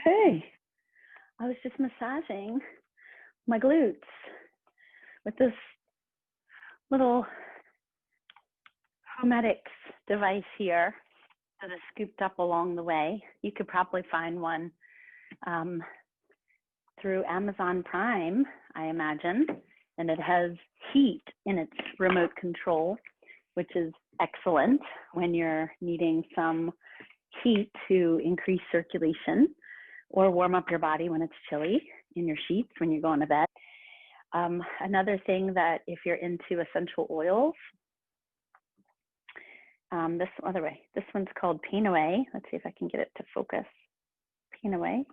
Hey, I was just massaging my glutes with this little Homedics device here that is scooped up along the way. You could probably find one through Amazon Prime, I imagine, and it has heat in its remote control, which is excellent when you're needing some heat to increase circulation or warm up your body when it's chilly in your sheets when you're going to bed. Another thing that if you're into essential oils, this one's called Pain Away. Let's see if I can get it to focus. Pain Away.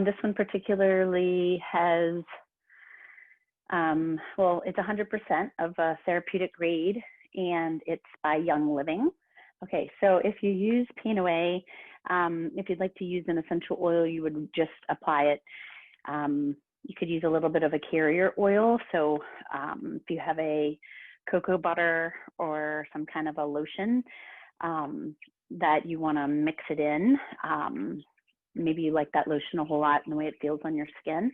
This one particularly has, well, it's 100% of a therapeutic grade, and it's by Young Living. Okay, so if you use Pain Away, if you'd like to use an essential oil, you would just apply it. You could use a little bit of a carrier oil. So if you have a cocoa butter or some kind of a lotion that you want to mix it in, maybe you like that lotion a whole lot and the way it feels on your skin.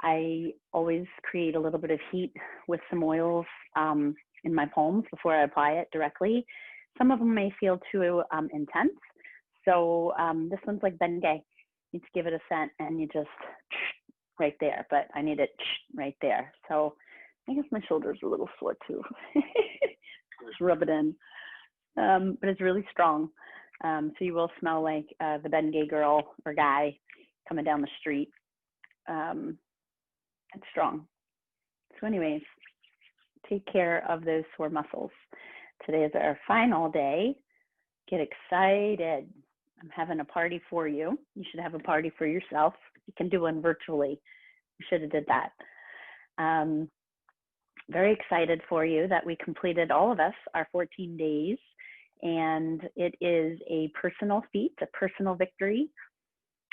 I always create a little bit of heat with some oils in my palms before I apply it directly. Some of them may feel too intense. So this one's like Bengay. You just give it a scent and you just right there, but I need it right there. So I guess my shoulder's a little sore too. Just rub it in. But it's really strong. So you will smell like the Bengay girl or guy coming down the street. It's strong. So anyways, take care of those sore muscles. Today is our final day. Get excited. I'm having a party for you. You should have a party for yourself. You can do one virtually. You should have did that. Very excited for you that we completed, all of us, our 14 days. And it is a personal feat, a personal victory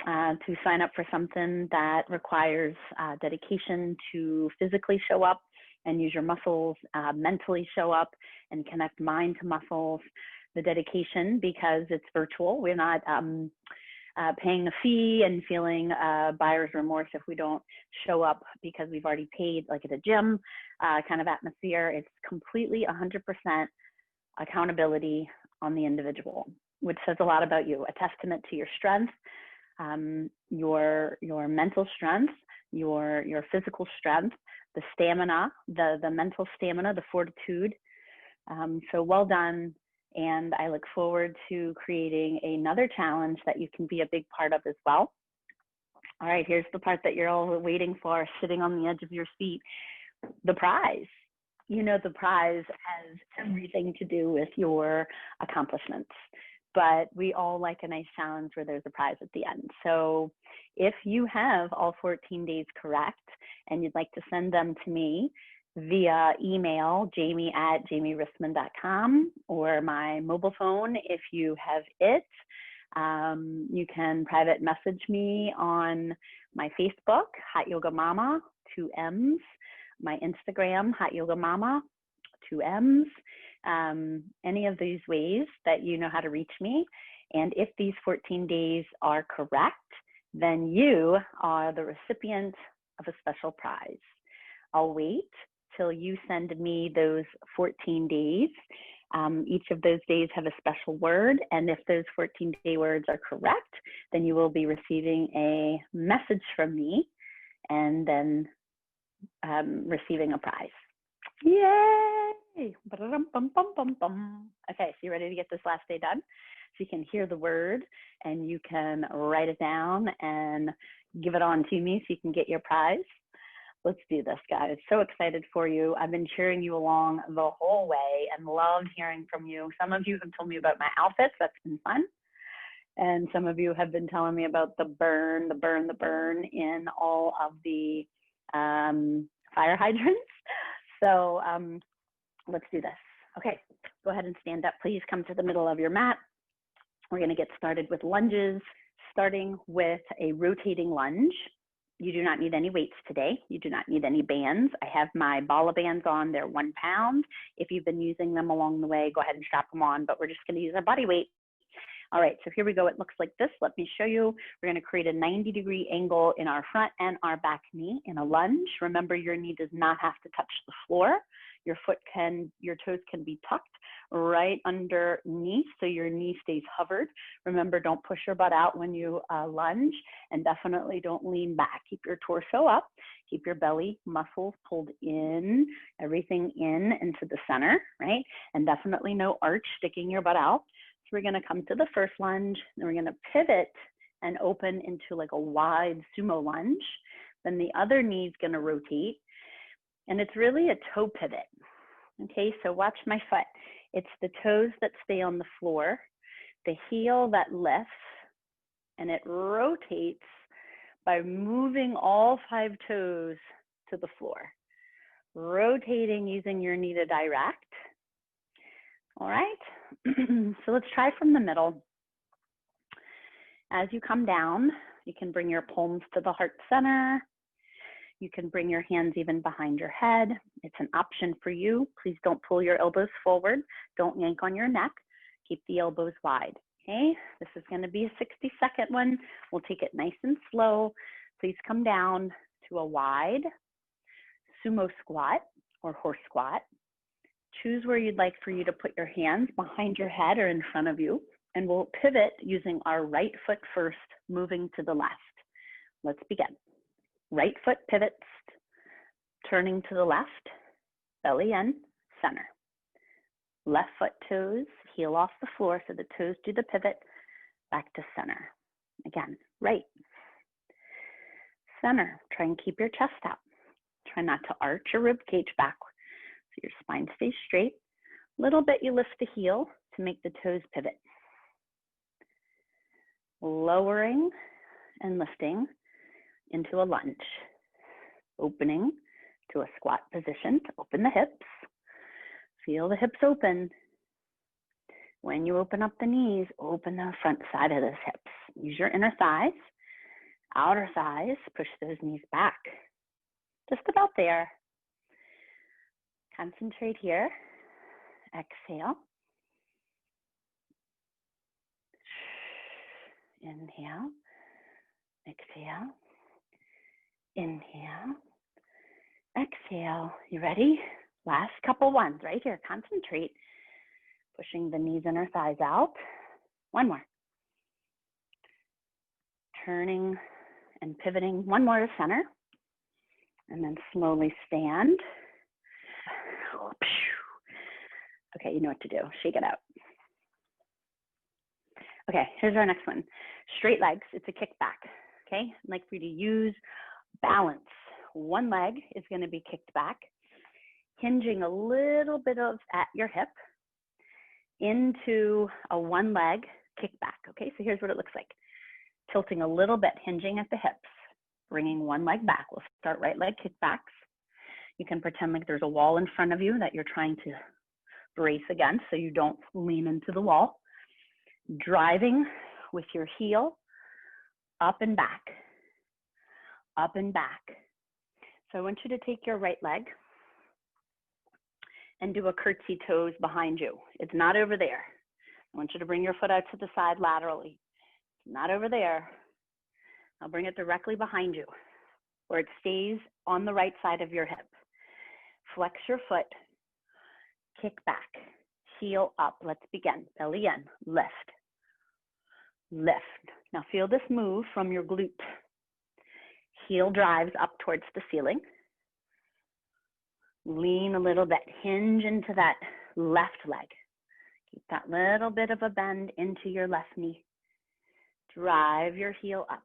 to sign up for something that requires dedication to physically show up and use your muscles, mentally show up and connect mind to muscles. The dedication, because it's virtual, we're not paying a fee and feeling buyer's remorse if we don't show up because we've already paid, like at a gym kind of atmosphere. It's completely 100% accountability on the individual, which says a lot about you, a testament to your strength, your mental strength, your physical strength, the stamina, the mental stamina, the fortitude. So well done. And I look forward to creating another challenge that you can be a big part of as well. All right, here's the part that you're all waiting for, sitting on the edge of your seat, the prize. You know, the prize has everything to do with your accomplishments, but we all like a nice challenge where there's a prize at the end. So if you have all 14 days correct and you'd like to send them to me via email, jamie@jamierissman.com, or my mobile phone if you have it. You can private message me on my Facebook, Hot Yoga Mama, 2 M's, my Instagram, Hot Yoga Mama, 2 M's, any of these ways that you know how to reach me. And if these 14 days are correct, then you are the recipient of a special prize. I'll wait till you send me those 14 days. Each of those days have a special word, and if those 14-day words are correct, then you will be receiving a message from me and then receiving a prize. Yay! Okay, so you ready to get this last day done? So you can hear the word and you can write it down and give it on to me so you can get your prize. Let's do this, guys. So excited for you. I've been cheering you along the whole way and love hearing from you. Some of you have told me about my outfits. That's been fun. And some of you have been telling me about the burn in all of the fire hydrants. So let's do this. Okay, go ahead and stand up. Please come to the middle of your mat. We're going to get started with lunges, starting with a rotating lunge. You do not need any weights today. You do not need any bands. I have my Bala bands on. They're 1 pound. If you've been using them along the way, go ahead and strap them on, but we're just going to use our body weight. All right, so here we go. It looks like this. Let me show you. We're going to create a 90-degree angle in our front and our back knee in a lunge. Remember, your knee does not have to touch the floor. Your toes can be tucked right underneath so your knee stays hovered. Remember, don't push your butt out when you lunge, and definitely don't lean back. Keep your torso up. Keep your belly muscles pulled in, everything in into the center, right? And definitely no arch sticking your butt out. So we're going to come to the first lunge, then we're going to pivot and open into like a wide sumo lunge. Then the other knee is going to rotate, and it's really a toe pivot. Okay, so watch my foot. It's the toes that stay on the floor, the heel that lifts, and it rotates by moving all 5 toes to the floor. Rotating using your knee to direct. All right, so let's try from the middle. As you come down, you can bring your palms to the heart center. You can bring your hands even behind your head. It's an option for you. Please don't pull your elbows forward. Don't yank on your neck. Keep the elbows wide. Okay, this is going to be a 60-second one. We'll take it nice and slow. Please come down to a wide sumo squat or horse squat. Choose where you'd like for you to put your hands behind your head or in front of you, and we'll pivot using our right foot first, moving to the left. Let's begin. Right foot pivots, turning to the left, belly in, center. Left foot toes, heel off the floor so the toes do the pivot, back to center. Again, right, center. Try and keep your chest out. Try not to arch your rib cage back so your spine stays straight. A little bit you lift the heel to make the toes pivot. Lowering and lifting into a lunge. Opening to a squat position to open the hips. Feel the hips open. When you open up the knees, open the front side of those hips. Use your inner thighs, outer thighs, push those knees back. Just about there. Concentrate here. Exhale. Inhale. Exhale. Inhale. Exhale. You ready? Last couple ones right here. Concentrate. Pushing the knees, inner thighs out. One more. Turning and pivoting. One more to center. And then slowly stand. Okay, you know what to do. Shake it out. Okay, here's our next one. Straight legs. It's a kickback. Okay, I'd like for you to use balance. One leg is going to be kicked back, hinging a little bit at your hip into a one leg kickback. Okay, so here's what it looks like. Tilting a little bit, hinging at the hips, bringing one leg back. We'll start right leg kickbacks. You can pretend like there's a wall in front of you that you're trying to brace against so you don't lean into the wall. Driving with your heel up and back, up and back. So I want you to take your right leg and do a curtsy toes behind you. It's not over there. I want you to bring your foot out to the side laterally. It's not over there. I'll bring it directly behind you where it stays on the right side of your hip. Flex your foot, kick back, heel up. Let's begin. Belly in, lift, lift. Now feel this move from your glute. Heel drives up towards the ceiling. Lean a little bit, hinge into that left leg. Keep that little bit of a bend into your left knee. Drive your heel up.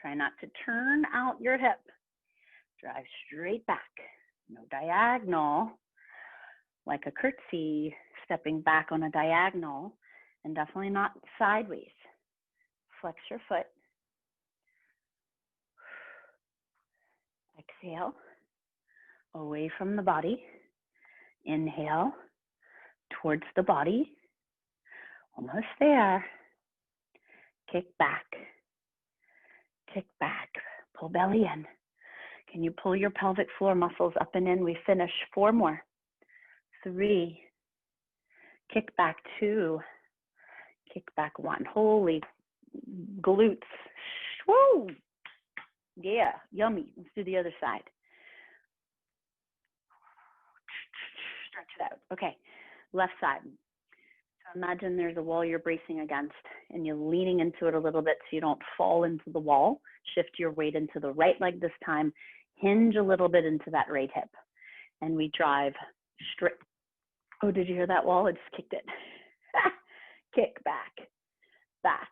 Try not to turn out your hip. Drive straight back. No diagonal, like a curtsy, stepping back on a diagonal, and definitely not sideways. Flex your foot. Exhale, away from the body. Inhale, towards the body. Almost there. Kick back, pull belly in. Can you pull your pelvic floor muscles up and in? We finish. 4 more. 3. Kick back. 2. Kick back 1. Holy glutes. Woo! Yeah, yummy. Let's do the other side. Stretch it out. Okay, left side. So imagine there's a wall you're bracing against and you're leaning into it a little bit so you don't fall into the wall. Shift your weight into the right leg this time. Hinge a little bit into that right hip. And we drive straight. Oh, did you hear that wall? I just kicked it. Kick back, back,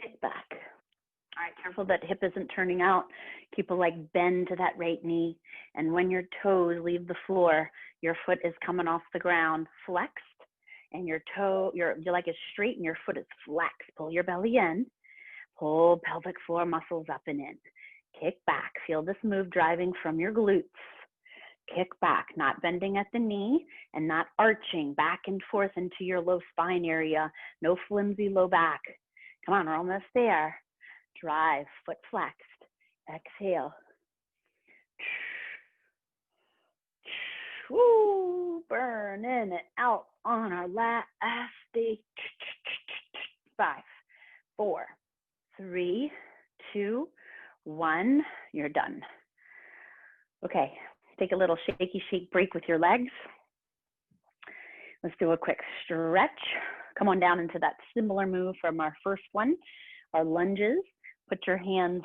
kick back. All right, careful that hip isn't turning out. Keep a bend to that right knee. And when your toes leave the floor, your foot is coming off the ground, flexed, and your leg is straight and your foot is flexed. Pull your belly in, pull pelvic floor muscles up and in. Kick back, feel this move driving from your glutes. Kick back, not bending at the knee and not arching back and forth into your low spine area. No flimsy low back. Come on, we're almost there. Drive, foot flexed. Exhale. Woo, burning it out on our last day. 5, 4, 3, 2, 1. You're done. Okay, take a little shaky shake break with your legs. Let's do a quick stretch. Come on down into that similar move from our first one, our lunges. Put your hands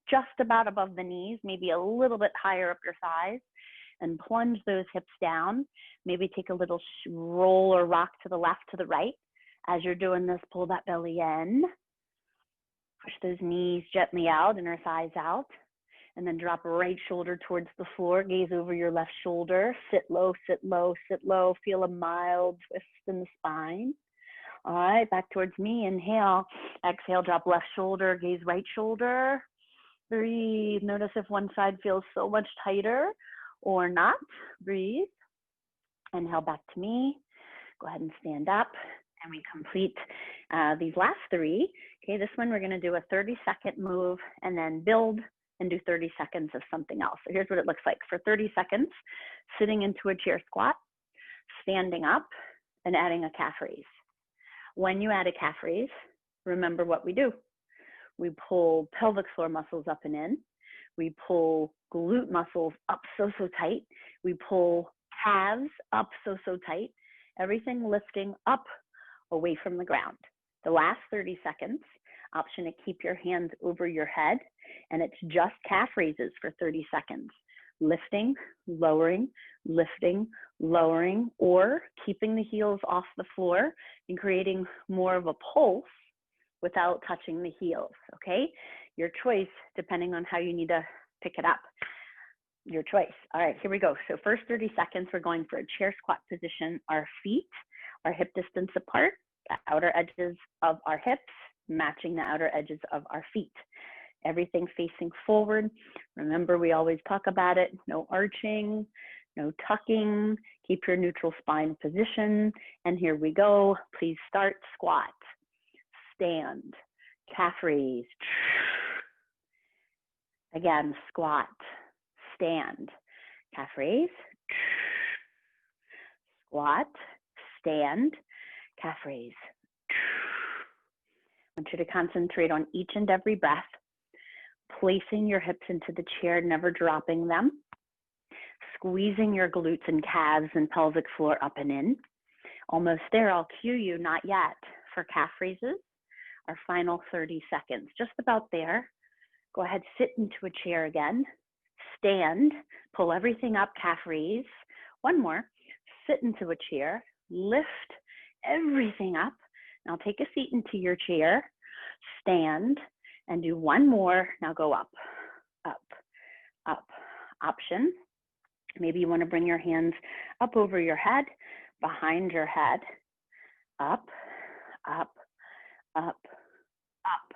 just about above the knees, maybe a little bit higher up your thighs, and plunge those hips down. Maybe take a little roll or rock to the left, to the right. As you're doing this, pull that belly in. Push those knees gently out, inner thighs out. And then drop right shoulder towards the floor. Gaze over your left shoulder. Sit low, sit low, sit low. Feel a mild twist in the spine. All right, back towards me. Inhale. Exhale, drop left shoulder. Gaze right shoulder. Breathe. Notice if one side feels so much tighter or not. Breathe. Inhale back to me. Go ahead and stand up. And we complete these last 3. Okay, this one we're going to do a 30-second move and then build and do 30 seconds of something else. So here's what it looks like. For 30 seconds, sitting into a chair squat, standing up, and adding a calf raise. When you add a calf raise, remember what we do. We pull pelvic floor muscles up and in. We pull glute muscles up so tight. We pull calves up so tight. Everything lifting up away from the ground. The last 30 seconds, option to keep your hands over your head, and it's just calf raises for 30 seconds. Lifting, lowering, or keeping the heels off the floor and creating more of a pulse without touching the heels, okay? Your choice, depending on how you need to pick it up. Your choice. All right, here we go. So first 30 seconds, we're going for a chair squat position. Our feet are hip distance apart, the outer edges of our hips matching the outer edges of our feet. Everything facing forward. Remember, we always talk about it. No arching, no tucking. Keep your neutral spine position. And here we go. Please start. Squat, stand, calf raise. Again, squat, stand, calf raise. Squat, stand, calf raise. I want you to concentrate on each and every breath, placing your hips into the chair, never dropping them, squeezing your glutes and calves and pelvic floor up and in. Almost there, I'll cue you, not yet, for calf raises, our final 30 seconds, just about there. Go ahead, sit into a chair again, stand, pull everything up, calf raise. One more, sit into a chair, lift everything up. Now take a seat into your chair, stand, and do one more. Now go up, up, up. Option, maybe you want to bring your hands up over your head, behind your head, up, up, up, up.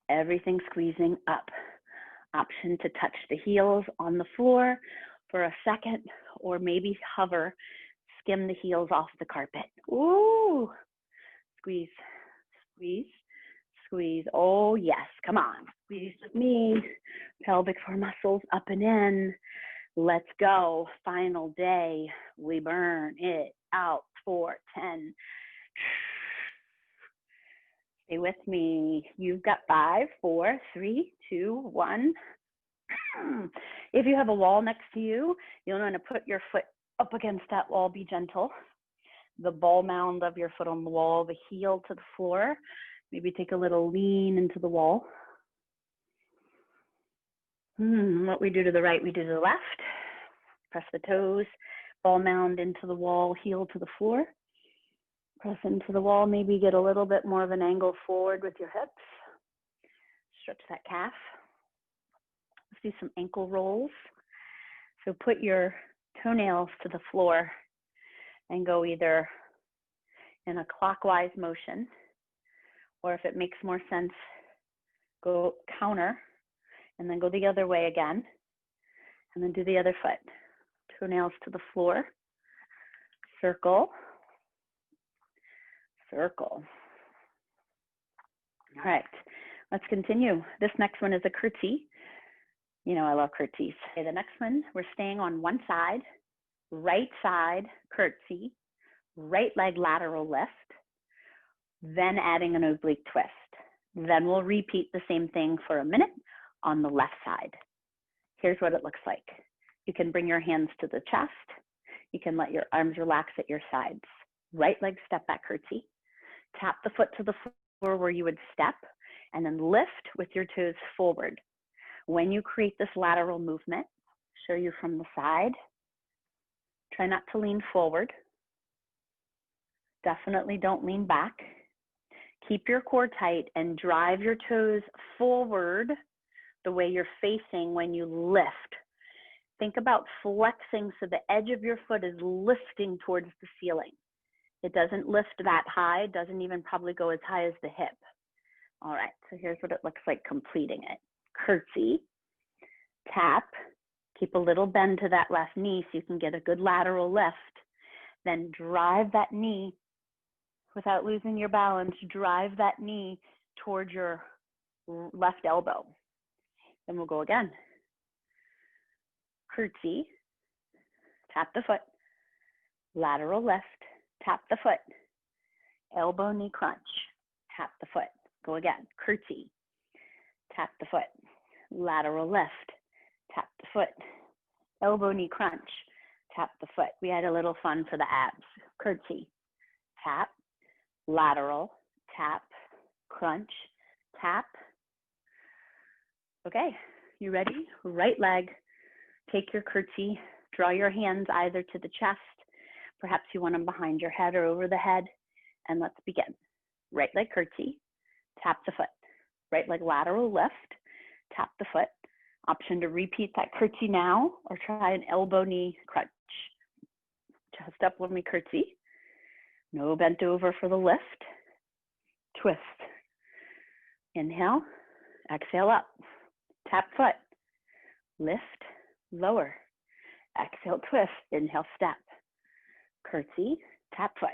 Everything squeezing up. Option to touch the heels on the floor for a second, or maybe hover, skim the heels off the carpet. Ooh. Squeeze, squeeze, squeeze. Oh, yes. Come on. Squeeze with me. Pelvic floor muscles up and in. Let's go. Final day. We burn it out for 10, Stay with me. You've got 5, 4, 3, 2, 1. If you have a wall next to you, you'll want to put your foot up against that wall. Be gentle. The ball mound of your foot on the wall, the heel to the floor. Maybe take a little lean into the wall. What we do to the right, we do to the left. Press the toes, ball mound into the wall, heel to the floor. Press into the wall, maybe get a little bit more of an angle forward with your hips. Stretch that calf. Let's do some ankle rolls. So put your toenails to the floor and go either in a clockwise motion, or if it makes more sense, go counter and then go the other way again, and then do the other foot. Toenails to the floor, circle, circle. All right, let's continue. This next one is a curtsy. You know I love curtsies. Okay, the next one, we're staying on one side, right side curtsy, right leg lateral lift, then adding an oblique twist. Then we'll repeat the same thing for a minute on the left side. Here's what it looks like. You can bring your hands to the chest. You can let your arms relax at your sides. Right leg step back curtsy. Tap the foot to the floor where you would step, and then lift with your toes forward. When you create this lateral movement, show you from the side. Try not to lean forward. Definitely don't lean back. Keep your core tight and drive your toes forward the way you're facing when you lift. Think about flexing so the edge of your foot is lifting towards the ceiling. It doesn't lift that high, it doesn't even probably go as high as the hip. All right, so here's what it looks like completing it. Curtsy, tap, keep a little bend to that left knee so you can get a good lateral lift. Then drive that knee without losing your balance, drive that knee towards your left elbow. Then we'll go again. Curtsy, tap the foot, lateral lift, tap the foot, elbow knee crunch, tap the foot. Go again. Curtsy, tap the foot, lateral lift, tap the foot, elbow knee crunch, tap the foot. We had a little fun for the abs. Curtsy, tap, lateral, tap, crunch, tap. Okay, you ready? Right leg, take your curtsy, draw your hands either to the chest, perhaps you want them behind your head or over the head, and let's begin. Right leg curtsy, tap the foot. Right leg lateral lift, tap the foot. Option to repeat that curtsy now or try an elbow knee crunch. Chest up when we curtsy. No bent over for the lift. Twist. Inhale, exhale up. Tap foot. Lift, lower. Exhale, twist. Inhale, step. Curtsy, tap foot.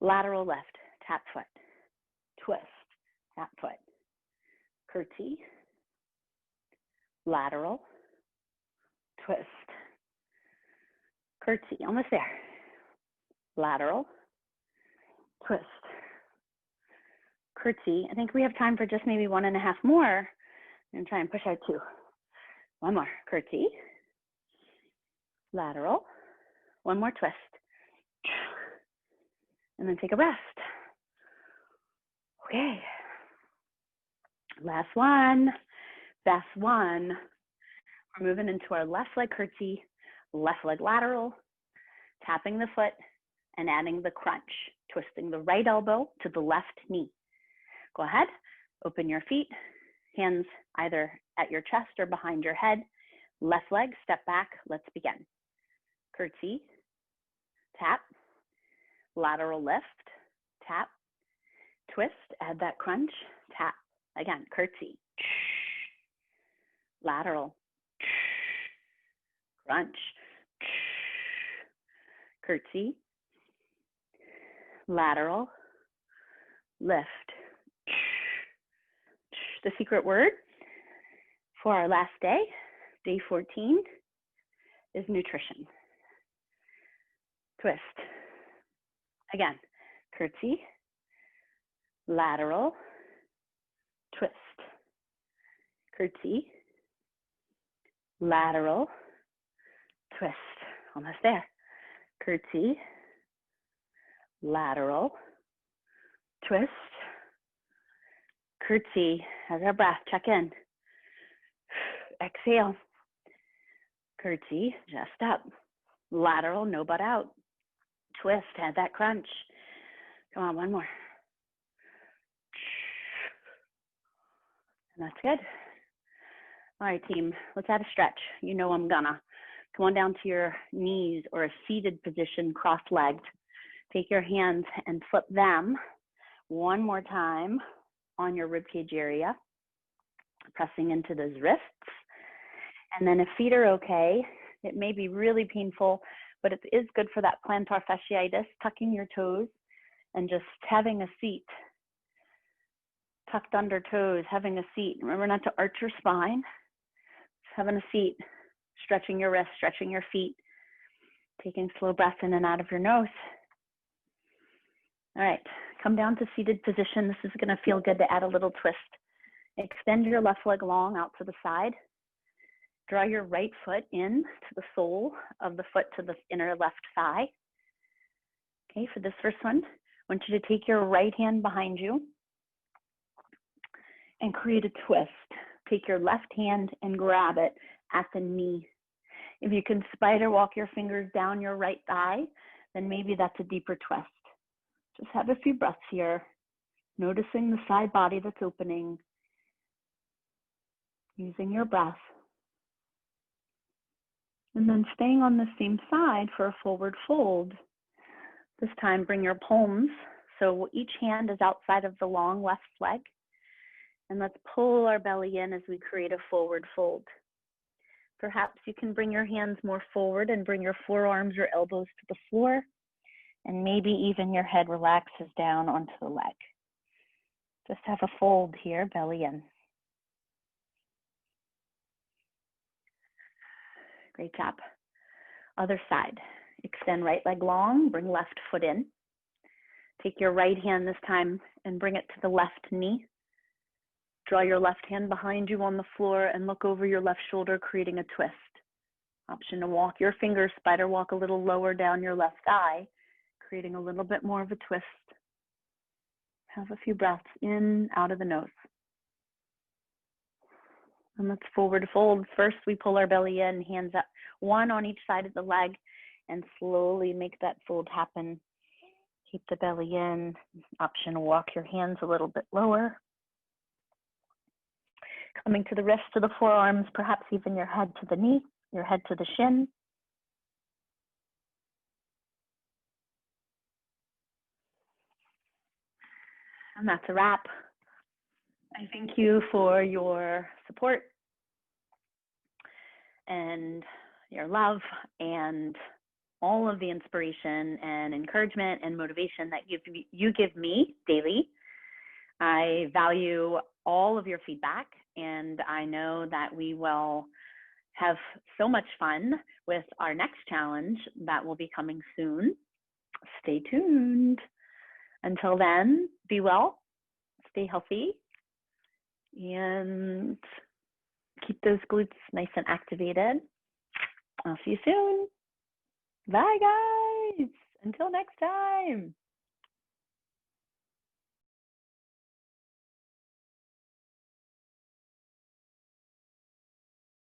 Lateral lift, tap foot. Twist, tap foot. Curtsy, lateral, twist. Curtsy, almost there. Lateral, twist. Curtsy, I think we have time for just maybe 1.5 more. I'm gonna try and push out 2. One more, curtsy, lateral, one more twist. And then take a rest. Okay. Last one, best one. We're moving into our left leg curtsy, left leg lateral, tapping the foot and adding the crunch, twisting the right elbow to the left knee. Go ahead, open your feet, hands either at your chest or behind your head. Left leg, step back, let's begin. Curtsy, tap, lateral lift, tap, twist, add that crunch, tap. Again, curtsy, lateral, crunch, curtsy, lateral, lift. The secret word for our last day, day 14, is nutrition. Twist. Again, curtsy, lateral, twist, curtsy, lateral, twist, almost there, curtsy, lateral, twist, curtsy. How's our breath? Check in. Exhale, curtsy, just up, lateral, no butt out, twist, add that crunch. Come on, one more. And that's good. All right, team, let's add a stretch. You know I'm gonna. Come on down to your knees or a seated position, cross-legged. Take your hands and flip them one more time on your ribcage area, pressing into those wrists. And then if feet are okay, it may be really painful, but it is good for that plantar fasciitis, tucking your toes and just having a seat. Tucked under toes, having a seat. Remember not to arch your spine. Just having a seat, stretching your wrists, stretching your feet, taking slow breaths in and out of your nose. All right, come down to seated position. This is gonna feel good to add a little twist. Extend your left leg long out to the side. Draw your right foot in to the sole of the foot to the inner left thigh. Okay, for this first one, I want you to take your right hand behind you and create a twist. Take your left hand and grab it at the knee. If you can spider walk your fingers down your right thigh, then maybe that's a deeper twist. Just have a few breaths here, noticing the side body that's opening, using your breath. And then staying on the same side for a forward fold. This time, bring your palms, so each hand is outside of the long left leg. And let's pull our belly in as we create a forward fold. Perhaps you can bring your hands more forward and bring your forearms or elbows to the floor. And maybe even your head relaxes down onto the leg. Just have a fold here, belly in. Great job. Other side. Extend right leg long, bring left foot in. Take your right hand this time and bring it to the left knee. Draw your left hand behind you on the floor and look over your left shoulder, creating a twist. Option to walk your fingers, spider walk a little lower down your left thigh, creating a little bit more of a twist. Have a few breaths in, out of the nose. And let's forward fold. First, we pull our belly in, hands up, one on each side of the leg, and slowly make that fold happen. Keep the belly in. Option to walk your hands a little bit lower. Coming to the wrists, to the forearms, perhaps even your head to the knee, your head to the shin. And that's a wrap. I thank you for your support and your love and all of the inspiration and encouragement and motivation that you give me daily. I value all of your feedback, and I know that we will have so much fun with our next challenge that will be coming soon. Stay tuned. Until then, be well, stay healthy, and keep those glutes nice and activated. I'll see you soon. Bye, guys. Until next time.